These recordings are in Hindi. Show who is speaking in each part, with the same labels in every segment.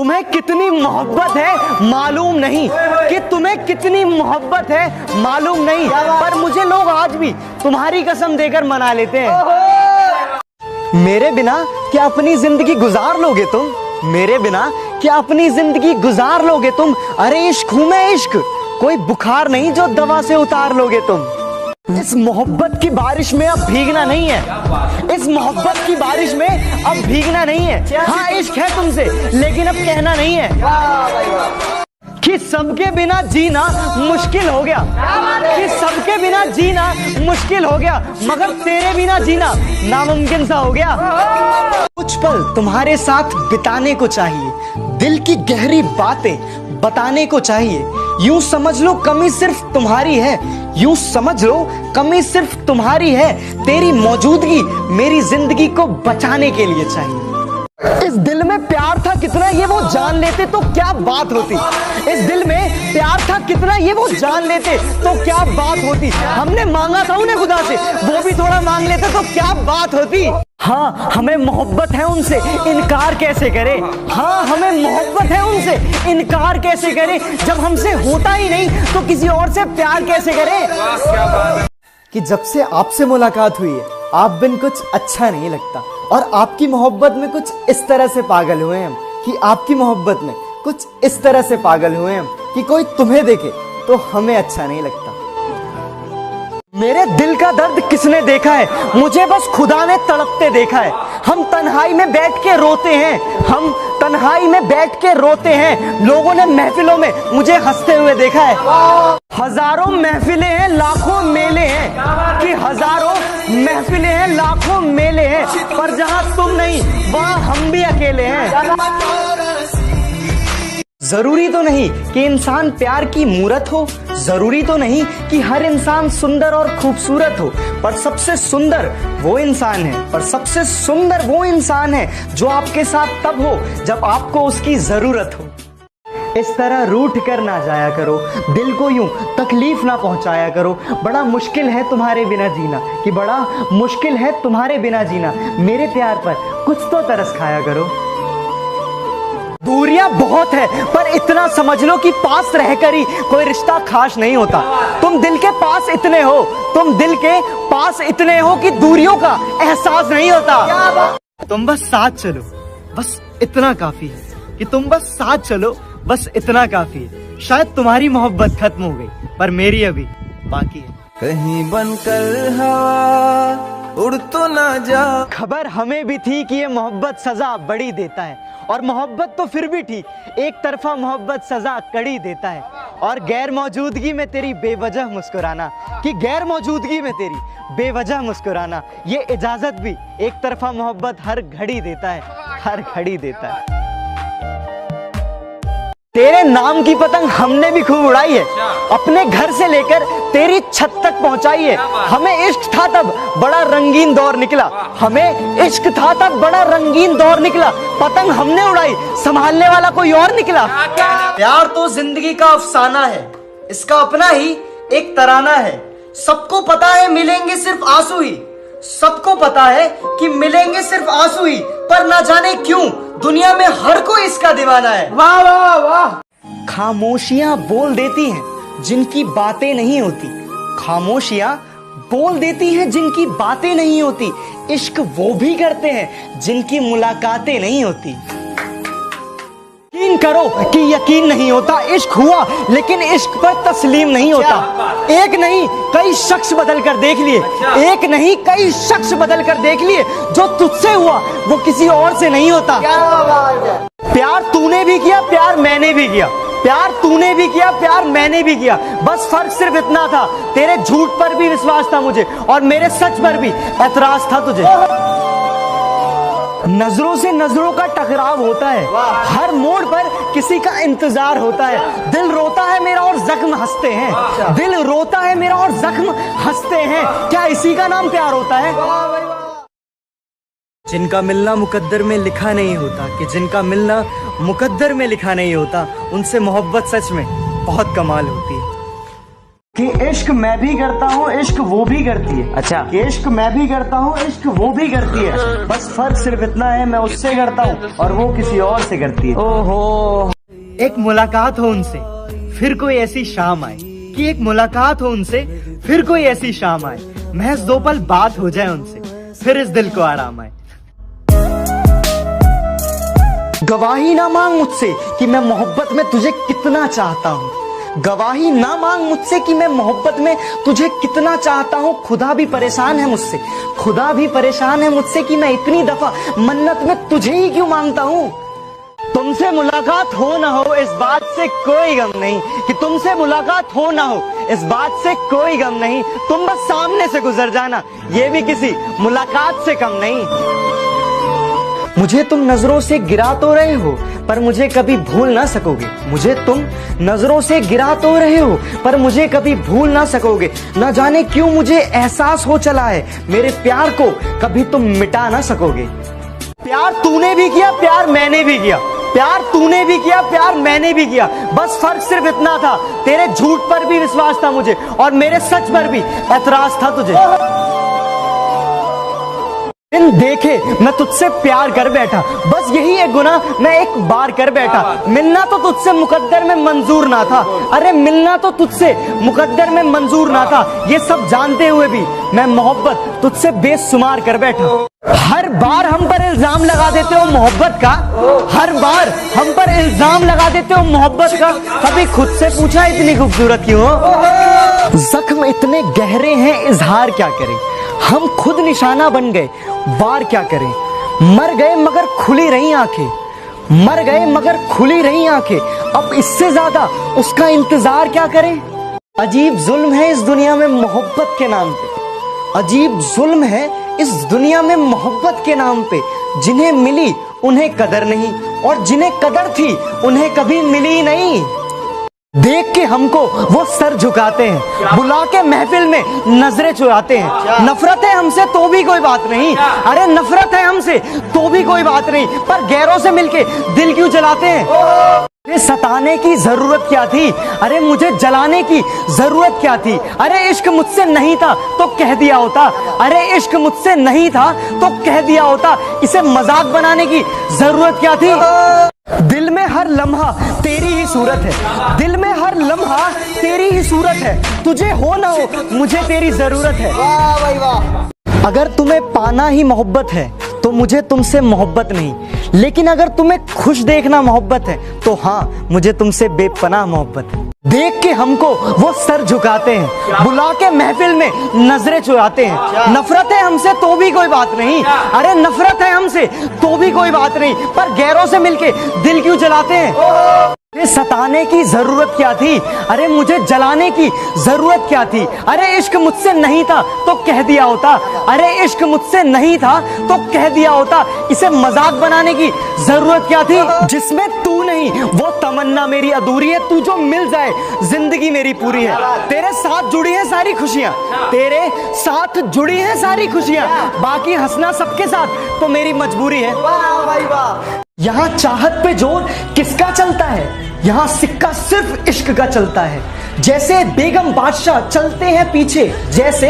Speaker 1: तुम्हें कितनी मोहब्बत है मालूम नहीं, कि तुम्हें कितनी मोहब्बत है मालूम नहीं, पर मुझे लोग आज भी तुम्हारी कसम देकर मना लेते हैं। मेरे बिना क्या अपनी जिंदगी गुजार लोगे तुम? मेरे बिना क्या अपनी जिंदगी गुजार लोगे तुम? अरे इश्क हूं मैं, इश्क कोई बुखार नहीं जो दवा से उतार लोगे तुम। इस मोहब्बत की बारिश में अब भीगना नहीं है, इस मोहब्बत की बारिश में अब भीगना नहीं है। हाँ इश्क है तुमसे, लेकिन अब कहना नहीं है कि सबके बिना जीना मुश्किल हो गया, कि सबके बिना जीना मुश्किल हो गया, मगर तेरे बिना जीना नामुमकिन सा हो गया। कुछ पल तुम्हारे साथ बिताने को चाहिए, दिल की गहरी बातें बताने को चाहिए। यूं समझ लो कमी सिर्फ तुम्हारी है, यूं समझ लो कमी सिर्फ तुम्हारी है। तेरी मौजूदगी मेरी जिंदगी को बचाने के लिए चाहिए। इस दिल में प्यार था कितना ये वो जान लेते तो क्या बात होती, इस दिल में प्यार था कितना ये वो जान लेते तो क्या बात होती। हमने मांगा था उन्हें खुदा से, वो भी थोड़ा मांग लेते तो क्या बात होती। हाँ हमें मोहब्बत है उनसे, इनकार कैसे करे। हाँ हमें मोहब्बत है उनसे, इनकार कैसे करे। जब हमसे होता ही नहीं तो किसी और से प्यार कैसे करे। कि जब से आपसे मुलाकात हुई है आप बिन कुछ अच्छा नहीं लगता, और आपकी मोहब्बत में कुछ इस तरह से पागल हुए हम, कि आपकी मोहब्बत में कुछ इस तरह से पागल हुए हम कि कोई तुम्हें देखे तो हमें अच्छा नहीं लगता। मेरे दिल का दर्द किसने देखा है, मुझे बस खुदा ने तड़पते देखा है। हम तन्हाई में बैठ के रोते हैं, हम तन्हाई में बैठ के रोते हैं। लोगों ने महफिलों में मुझे हंसते हुए देखा है। हजारों महफिलें हैं लाखों मेले हैं, कि हजारों महफिलें हैं लाखों मेले हैं, पर जहां तुम नहीं वहां हम भी अकेले हैं। जरूरी तो नहीं कि इंसान प्यार की मूरत हो, जरूरी तो नहीं कि हर इंसान सुंदर और खूबसूरत हो, पर सबसे सुंदर वो इंसान है, पर सबसे सुंदर वो इंसान है जो आपके साथ तब हो जब आपको उसकी जरूरत हो। इस तरह रूठ कर ना जाया करो, दिल को यूं तकलीफ ना पहुंचाया करो। बड़ा मुश्किल है तुम्हारे बिना जीना, कि बड़ा मुश्किल है तुम्हारे बिना जीना। मेरे प्यार पर कुछ तो तरस खाया करो। दूरियां बहुत है पर इतना समझ लो कि पास रहकर ही कोई रिश्ता खास नहीं होता। तुम दिल के पास इतने हो, तुम दिल के पास इतने हो कि दूरियों का एहसास नहीं होता। तुम बस साथ चलो, बस इतना काफी है, कि तुम बस साथ चलो, बस इतना काफी है। शायद तुम्हारी मोहब्बत खत्म हो गई पर मेरी अभी बाकी है।
Speaker 2: कहीं बनकर हवा उड़ तो ना जा।
Speaker 1: खबर हमें भी थी कि ये मोहब्बत सजा बड़ी देता है, और मोहब्बत तो फिर भी ठीक, एक तरफा मोहब्बत सजा कड़ी देता है। और गैर मौजूदगी में तेरी बेवजह मुस्कुराना, कि गैर मौजूदगी में तेरी बेवजह मुस्कुराना, ये इजाजत भी एक तरफा मोहब्बत हर घड़ी देता है, हर घड़ी देता है। तेरे नाम की पतंग हमने भी खूब उड़ाई है, अपने घर से लेकर तेरी छत तक पहुंचाई है। हमें इश्क था तब बड़ा रंगीन दौर निकला, हमें इश्क था तब बड़ा रंगीन दौर निकला। पतंग हमने उड़ाई, संभालने वाला कोई और निकला। प्यार तो जिंदगी का अफसाना है, इसका अपना ही एक तराना है। सबको पता है मिलेंगे सिर्फ आंसू ही, सबको पता है कि मिलेंगे सिर्फ आंसू ही, पर ना जाने क्यों दुनिया में हर कोई इसका दीवाना है। वाह वाह वाह। खामोशियां बोल देती हैं जिनकी बातें नहीं होती, खामोशियां बोल देती हैं जिनकी बातें नहीं होती। इश्क वो भी करते हैं जिनकी मुलाकातें नहीं होती। यकीन करो कि यकीन नहीं होता, इश्क हुआ लेकिन इश्क पर तस्लीम नहीं होता। एक नहीं कई शख्स बदल कर देख लिए, एक नहीं कई शख्स बदल कर देख लिए, जो तुझसे हुआ वो किसी और से नहीं होता। प्यार तूने भी किया, प्यार मैंने भी किया, प्यार तूने भी किया, प्यार मैंने भी किया। बस फर्क सिर्फ इतना था, तेरे झूठ पर भी विश्वास था मुझे और मेरे सच पर भी एतराज था तुझे। नजरों से नजरों का टकराव होता है, हर मोड़ पर किसी का इंतजार होता है। दिल रोता है मेरा और जख्म हंसते हैं, दिल रोता है मेरा और जख्म हंसते हैं। क्या इसी का नाम प्यार होता है? जिनका मिलना मुकद्दर में लिखा नहीं होता, कि जिनका मिलना मुकद्दर में लिखा नहीं होता, उनसे मोहब्बत सच में बहुत कमाल होती है। कि इश्क मैं भी करता हूँ, इश्क वो भी करती है।
Speaker 3: अच्छा।
Speaker 1: कि इश्क मैं भी करता हूँ, इश्क वो भी करती है, बस फर्क सिर्फ इतना है मैं उससे करता हूँ और वो किसी और से करती है।
Speaker 3: ओहो।
Speaker 1: एक मुलाकात हो उनसे फिर कोई ऐसी शाम आए, कि एक मुलाकात हो उनसे फिर कोई ऐसी शाम आए, महज 2 पल बात हो जाए उनसे फिर इस दिल को आराम आए। गवाही ना मांग मुझसे कि मैं मोहब्बत में तुझे कितना चाहता हूँ, गवाही ना मांग मुझसे कि मैं मोहब्बत में तुझे कितना चाहता हूँ। खुदा भी परेशान है मुझसे, खुदा भी परेशान है मुझसे कि मैं इतनी दफा मन्नत में तुझे ही क्यों मांगता हूँ। तुमसे मुलाकात हो ना हो इस बात से कोई गम नहीं, कि तुमसे मुलाकात हो ना हो इस बात से कोई गम नहीं, तुम बस सामने से गुजर जाना ये भी किसी मुलाकात से कम नहीं। मुझे तुम नजरों से गिरा तो रहे हो पर मुझे कभी भूल ना सकोगे, मुझे तुम नजरों से गिरा तो रहे हो पर मुझे कभी भूल ना सकोगे। ना जाने क्यों मुझे एहसास हो चला है मेरे प्यार को कभी तुम मिटा ना सकोगे। प्यार तूने भी किया, प्यार मैंने भी किया, प्यार तूने भी किया, प्यार मैंने भी किया, बस फर्क सिर्फ इतना था तेरे झूठ पर भी विश्वास था मुझे और मेरे सच पर भी एतराज था तुझे। बिन देखे मैं तुझसे प्यार कर बैठा, बस यही एक गुनाह मैं एक बार कर बैठा। मिलना तो तुझसे मुकद्दर में मंजूर ना था, अरे मिलना तो तुझसे मुकद्दर में मंजूर ना था, ये सब जानते हुए भी मैं मोहब्बत तुझसे बेशुमार कर बैठा। हर बार हम पर इल्जाम लगा देते हो मोहब्बत का, हर बार हम पर इल्जाम लगा देते हो मोहब्बत का, कभी खुद से पूछा इतनी खूबसूरत क्यों हो। जख्म इतने गहरे हैं इजहार क्या करें, हम खुद निशाना बन गए वार क्या करें। मर गए मगर खुली रही आंखें, मर गए मगर खुली रही आंखें, अब इससे ज्यादा उसका इंतजार क्या करें। अजीब जुल्म है इस दुनिया में मोहब्बत के नाम पे, अजीब जुल्म है इस दुनिया में मोहब्बत के नाम पे, जिन्हें मिली उन्हें कदर नहीं और जिन्हें कदर थी उन्हें कभी मिली नहीं। देख के हमको वो सर झुकाते हैं, बुला के महफिल में नजरें चुराते हैं। नफरत है हमसे तो भी कोई बात नहीं, अरे नफरत है हमसे तो भी कोई बात नहीं, पर गैरों से मिलके दिल क्यों जलाते हैं। ये सताने की जरूरत क्या थी, अरे मुझे जलाने की जरूरत क्या थी। अरे इश्क मुझसे नहीं था तो कह दिया होता, अरे इश्क मुझसे नहीं था तो कह दिया होता, इसे मजाक बनाने की जरूरत क्या थी। दिल में हर लम्हा तेरी ही सूरत है, दिल में हर लम्हा तेरी ही सूरत है, तुझे हो ना हो मुझे तेरी जरूरत है। वाह भाई वाह। अगर तुम्हें पाना ही मोहब्बत है तो मुझे तुमसे मोहब्बत नहीं, लेकिन अगर तुम्हें खुश देखना मोहब्बत है तो हाँ मुझे तुमसे बेपनाह मोहब्बत है। देख के हमको वो सर झुकाते हैं, बुला के महफिल में नजरें चुराते हैं। नफरत है हमसे तो भी कोई बात नहीं, अरे नफरत है हमसे तो भी कोई बात नहीं, पर गैरों से मिलके दिल क्यों जलाते हैं। ये सताने की जरूरत क्या थी, अरे मुझे जलाने की जरूरत क्या थी। अरे इश्क मुझसे नहीं था तो कह दिया होता, अरे इश्क मुझसे नहीं था तो कह दिया होता, इसे मजाक बनाने की जरूरत क्या थी। जिसमें तू नहीं वो तमन्ना मेरी अधूरी है, तू जो मिल जाए जिंदगी मेरी पूरी है। तेरे साथ जुड़ी है सारी खुशियां, तेरे साथ जुड़ी है सारी खुशियां, बाकी हंसना सबके साथ तो मेरी मजबूरी है। वाह भाई वाह। यहाँ चाहत पे जोर किसका चलता है, यहाँ सिक्का सिर्फ इश्क का चलता है। जैसे बेगम बादशाह चलते हैं पीछे, जैसे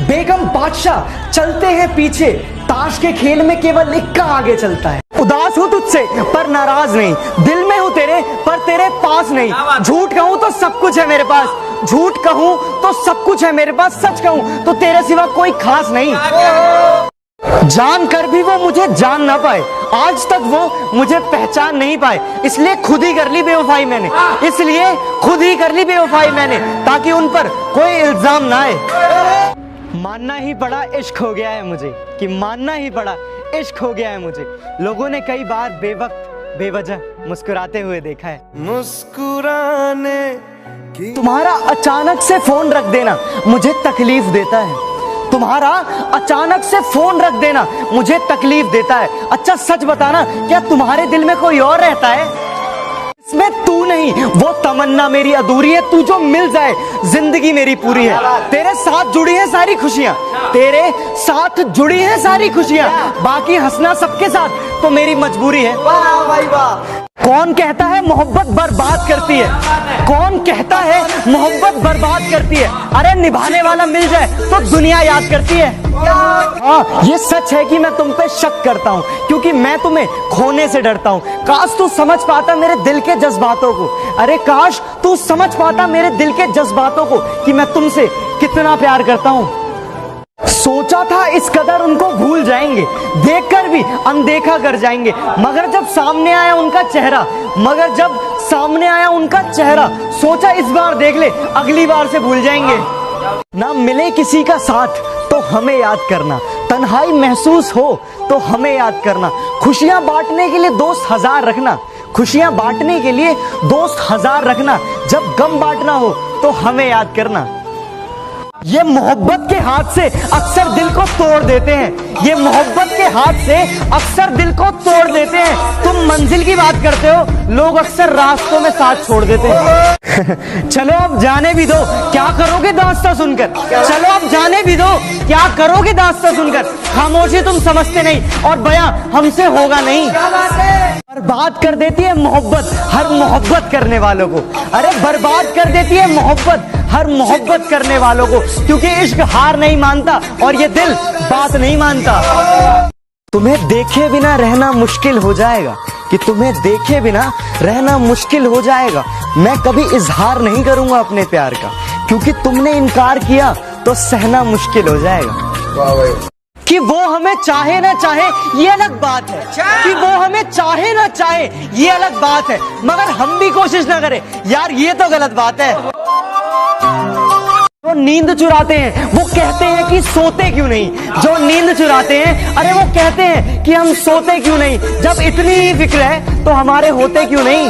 Speaker 1: बेगम बादशाह चलते हैं पीछे, ताश के खेल में केवल इक्का आगे चलता है। उदास हूँ तुझसे पर नाराज नहीं, दिल में हूँ तेरे पर तेरे पास नहीं। झूठ कहूँ तो सब कुछ है मेरे पास, झूठ कहूँ तो सब कुछ है मेरे पास, सच कहूँ तो तेरे सिवा कोई खास नहीं। जान कर भी वो मुझे जान ना पाए, आज तक वो मुझे पहचान नहीं पाए, इसलिए खुद ही कर ली बेवफाई मैंने, इसलिए खुद ही कर ली बेवफाई मैंने, ताकि उन पर कोई इल्जाम ना आए। मानना ही पड़ा इश्क हो गया है मुझे, कि मानना ही पड़ा इश्क हो गया है मुझे। लोगों ने कई बार बेवक्त बेवजह मुस्कुराते हुए देखा है।
Speaker 2: मुस्कुराने की
Speaker 1: तुम्हारा अचानक से फोन रख देना मुझे तकलीफ देता है, तुम्हारा अचानक से फोन रख देना मुझे तकलीफ देता है। अच्छा सच बताना, क्या तुम्हारे दिल में कोई और रहता है। इसमें तू नहीं, वो तमन्ना मेरी अधूरी है, तू जो मिल जाए जिंदगी मेरी पूरी है। तेरे साथ जुड़ी है सारी खुशियां, तेरे साथ जुड़ी है सारी खुशियां, बाकी हंसना सबके साथ तो मेरी मजबूरी है।
Speaker 2: वाह भाई वाह।
Speaker 1: कौन कहता है मोहब्बत बर्बाद करती है, कौन कहता है मोहब्बत बर्बाद करती है? अरे निभाने वाला मिल जाए तो दुनिया याद करती है। हाँ, ये सच है कि मैं तुम पे शक करता हूँ, क्योंकि मैं तुम्हें खोने से डरता हूँ। काश तू समझ पाता मेरे दिल के जज्बातों को, अरे काश तू समझ पाता मेरे दिल के जज्बातों को कि मैं तुमसे कितना प्यार करता हूँ। सोचा था इस कदर उनको भूल जाएंगे, देखकर भी अनदेखा कर जाएंगे, मगर जब सामने आया उनका चेहरा, मगर जब सामने आया उनका चेहरा, सोचा इस बार देख ले, अगली बार से भूल जाएंगे। ना मिले किसी का साथ तो हमें याद करना, तन्हाई महसूस हो तो हमें याद करना, खुशियां बांटने के लिए दोस्त 1000 रखना, खुशियां बांटने के लिए दोस्त 1000 रखना, जब गम बांटना हो तो हमें याद करना। ये मोहब्बत के हाथ से अक्सर दिल को तोड़ देते हैं, ये मोहब्बत के हाथ से अक्सर दिल को तोड़ देते हैं। तुम मंजिल की बात करते हो, लोग अक्सर रास्तों में साथ छोड़ देते हैं। चलो अब जाने भी दो, क्या करोगे दास्तां सुनकर, चलो अब जाने भी दो, क्या करोगे दास्तां सुनकर। खामोशी तुम समझते नहीं और बयां हमसे होगा नहीं। बर्बाद कर देती है मोहब्बत हर मोहब्बत करने वालों को, अरे बर्बाद कर देती है मोहब्बत हर मोहब्बत करने वालों को, क्योंकि इश्क हार नहीं मानता और ये दिल बात नहीं मानता। तुम्हें देखे बिना रहना मुश्किल हो जाएगा, कि तुम्हें देखे बिना रहना मुश्किल हो जाएगा। मैं कभी इजहार नहीं करूंगा अपने प्यार का, क्योंकि तुमने इनकार किया तो सहना मुश्किल हो जाएगा। कि वो हमें चाहे ना चाहे ये अलग बात है, कि वो हमें चाहे ना चाहे ये अलग बात है, मगर हम भी कोशिश ना करें यार, ये तो गलत बात है। जो नींद चुराते हैं वो कहते हैं कि सोते क्यों नहीं, जो नींद चुराते हैं अरे वो कहते हैं कि हम सोते क्यों नहीं, जब इतनी ही फिक्र है तो हमारे होते क्यों नहीं।